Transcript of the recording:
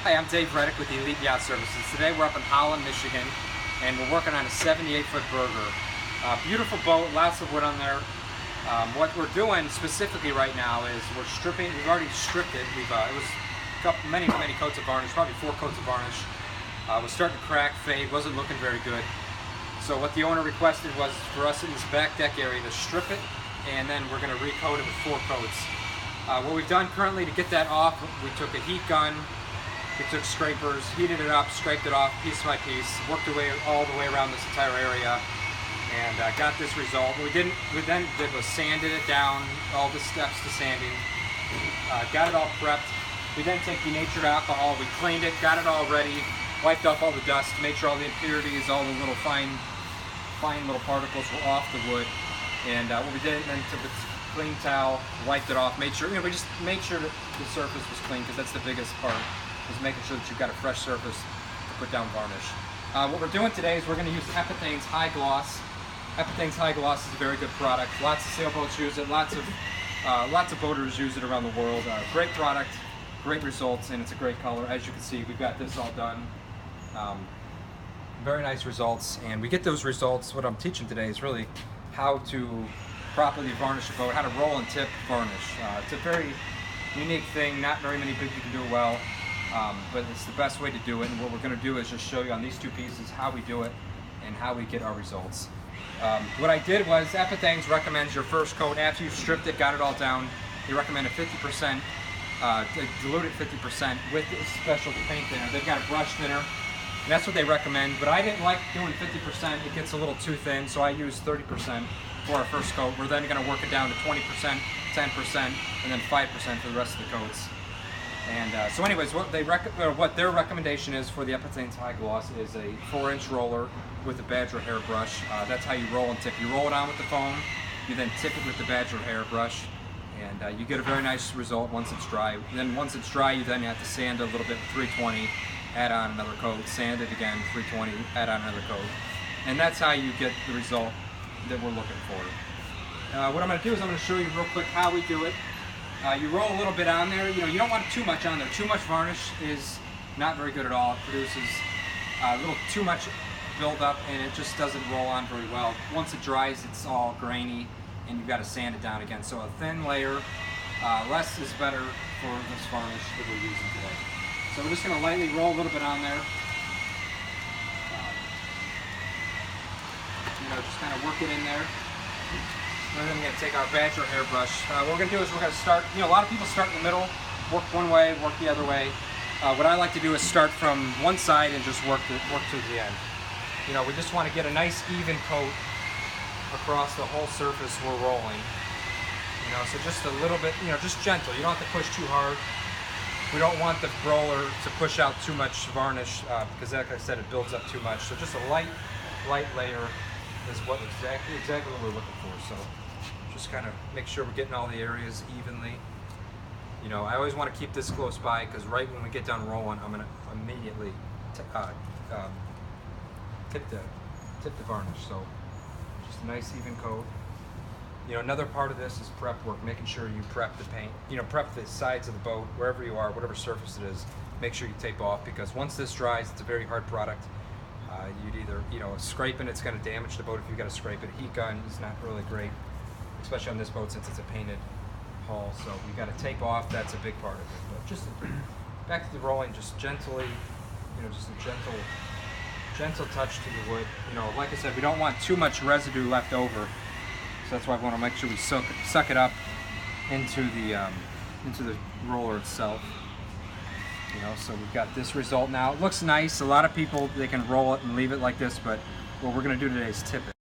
Hi, I'm Dave Reddick with the Elite Yacht Services. Today we're up in Holland, Michigan, and we're working on a 78-foot burger. Beautiful boat, lots of wood on there. What we're doing specifically right now is we're stripping. We've already stripped it. It was many coats of varnish, probably 4 coats of varnish. It was starting to crack, fade, wasn't looking very good. So what the owner requested was for us in this back deck area to strip it, and then we're going to recoat it with 4 coats. What we've done currently to get that off, we took a heat gun. We took scrapers, heated it up, scraped it off piece by piece, worked all the way around this entire area, and got this result. What we then did was sanded it down, all the steps to sanding, got it all prepped. We then took denatured alcohol, we cleaned it, got it all ready, wiped off all the dust, made sure all the impurities, all the little fine little particles were off the wood. And what we did, then took a clean towel, wiped it off, made sure, we just made sure that the surface was clean, because that's the biggest part. Is making sure that you've got a fresh surface to put down varnish. What we're doing today is we're going to use Epifanes High Gloss. Epifanes High Gloss is a very good product. Lots of sailboats use it. Lots of boaters use it around the world. Great product, great results, and it's a great color. As you can see, we've got this all done. Very nice results, and we get those results. What I'm teaching today is really how to properly varnish a boat, how to roll and tip varnish. It's a very unique thing. Not very many people can do it well. But it's the best way to do it, and what we're going to do is just show you on these 2 pieces how we do it and how we get our results. What I did was Epifanes recommends your first coat after you've stripped it, got it all down. They recommend a 50%, diluted 50% with a special paint thinner. They've got a brush thinner, and that's what they recommend. But I didn't like doing 50%; it gets a little too thin, so I used 30% for our first coat. We're then going to work it down to 20%, 10%, and then 5% for the rest of the coats. And so anyways, what their recommendation is for the Epifanes High Gloss is a 4-inch roller with a badger hair brush. That's how you roll and tip. You roll it on with the foam, you then tip it with the badger hair brush, and you get a very nice result once it's dry. And then once it's dry, you then have to sand it a little bit with 320, add on another coat, sand it again, 320, add on another coat. And that's how you get the result that we're looking for. What I'm going to do is I'm going to show you real quick how we do it. You roll a little bit on there. You don't want too much on there. Too much varnish is not very good at all. It produces a little too much buildup, and it just doesn't roll on very well. Once it dries, it's all grainy, and you've got to sand it down again. So a thin layer, less is better for this varnish that we're using today. So we're just going to lightly roll a little bit on there. Just kind of work it in there. And then we're going to take our badger hair brush. What we're going to do is we're going to start, a lot of people start in the middle, work one way, work the other way. What I like to do is start from one side and just work to the end. We just want to get a nice even coat across the whole surface we're rolling. So just a little bit, just gentle. You don't have to push too hard. We don't want the roller to push out too much varnish because, like I said, it builds up too much. So just a light layer is exactly what we're looking for. So just kind of make sure we're getting all the areas evenly. I always want to keep this close by, because right when we get done rolling, I'm going to immediately tip the varnish. So just a nice even coat. Another part of this is prep work, making sure you prep the paint. Prep the sides of the boat, wherever you are, whatever surface it is. Make sure you tape off, because once this dries, it's a very hard product. You'd either, scraping it's going to damage the boat if you've got to scrape it. A heat gun is not really great, especially on this boat since it's a painted hull. So you got to tape off. That's a big part of it. But just back to the rolling, just gently, just a gentle touch to the wood. Like I said, we don't want too much residue left over, so that's why we want to make sure we suck it up into the roller itself. So we've got this result now. It looks nice. A lot of people, they can roll it and leave it like this, but what we're going to do today is tip it.